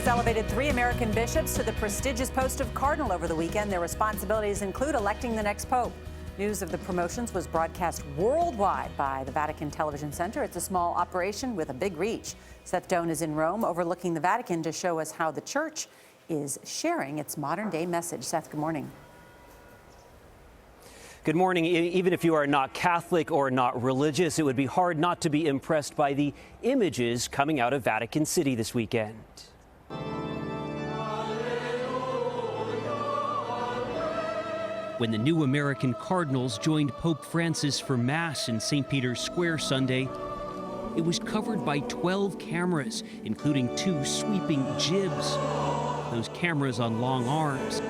has elevated 3 American bishops to the prestigious post of cardinal over the weekend. Their responsibilities include electing the next pope. News of the promotions was broadcast worldwide by the Vatican Television Center. It's a small operation with a big reach. Seth Doane is in Rome overlooking the Vatican to show us how the church is sharing its modern-day message. Seth, good morning. Good morning. Even if you are not Catholic or not religious, it would be hard not to be impressed by the images coming out of Vatican City this weekend. When the new American cardinals joined Pope Francis for Mass in St. Peter's Square Sunday, it was covered by 12 cameras, including 2 sweeping jibs, those cameras on long arms.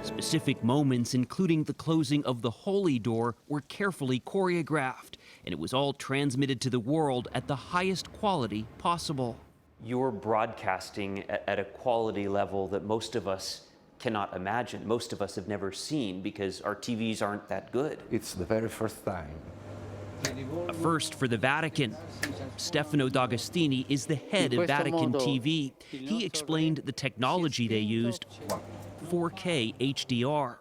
Specific moments, including the closing of the Holy Door, were carefully choreographed, and it was all transmitted to the world at the highest quality possible. You're broadcasting at a quality level that most of us cannot imagine. Most of us have never seen because our TVs aren't that good. It's the very first time. A first for the Vatican. Stefano D'Agostini is the head of Vatican TV. He explained the technology they used, 4K HDR.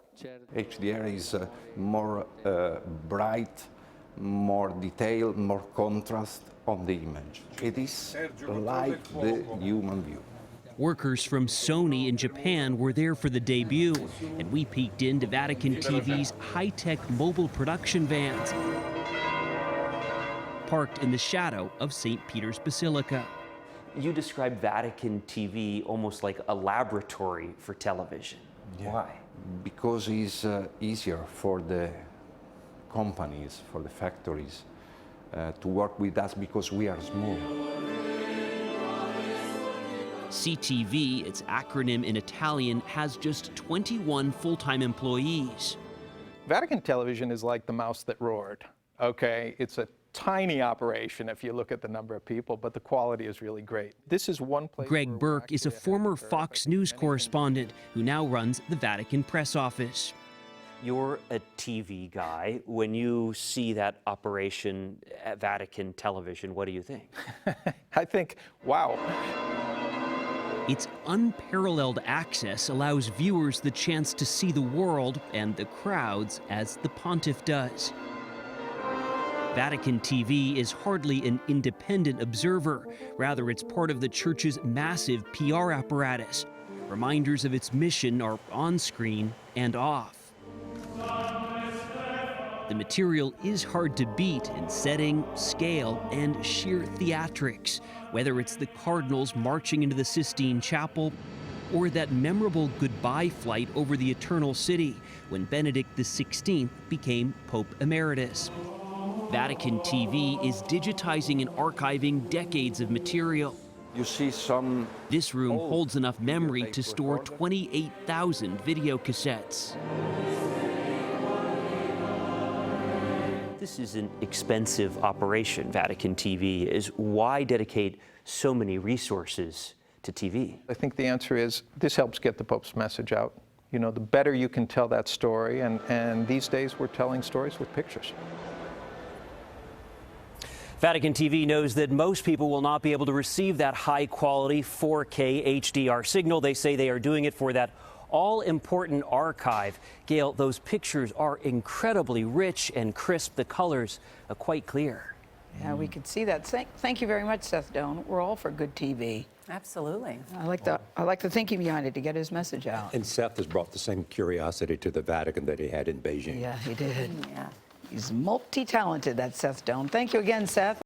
HDR is more bright, more detail, more contrast on the image. It is like the human view. Workers from Sony in Japan were there for the debut, and we peeked into Vatican TV's high-tech mobile production vans, parked in the shadow of St. Peter's Basilica. You describe Vatican TV almost like a laboratory for television. Yeah. Why? Because it's easier for the companies, for the factories, to work with us because we are small. CTV, its acronym in Italian, has just 21 full-time employees. Vatican Television is like the mouse that roared, okay? It's a tiny operation if you look at the number of people, but the quality is really great. This is one place. Greg Burke is a former Fox News correspondent who now runs the Vatican press office. You're a TV guy. When you see that operation at Vatican Television, what do you think? I think, wow. Its unparalleled access allows viewers the chance to see the world and the crowds as the pontiff does. Vatican TV is hardly an independent observer. Rather, it's part of the church's massive PR apparatus. Reminders of its mission are on screen and off. The material is hard to beat in setting, scale, and sheer theatrics, whether it's the cardinals marching into the Sistine Chapel or that memorable goodbye flight over the Eternal City when Benedict XVI became Pope Emeritus. Vatican TV is digitizing and archiving decades of material. You see some. This room holds enough memory to store 28,000 video cassettes. This is an expensive operation, Vatican TV is. Why dedicate so many resources to TV? I think the answer is this helps get the Pope's message out. You know, the better you can tell that story, and these days we're telling stories with pictures. Vatican TV knows that most people will not be able to receive that high-quality 4K HDR signal. They say they are doing it for that all-important archive. Gail, those pictures are incredibly rich and crisp. The colors are quite clear. Yeah, we could see that. Thank you very much, Seth Doane. We're all for good TV. Absolutely. I like the thinking behind it to get his message out. And Seth has brought the same curiosity to the Vatican that he had in Beijing. Yeah, he did. Yeah. He's multi-talented, that Seth Doane. Thank you again, Seth.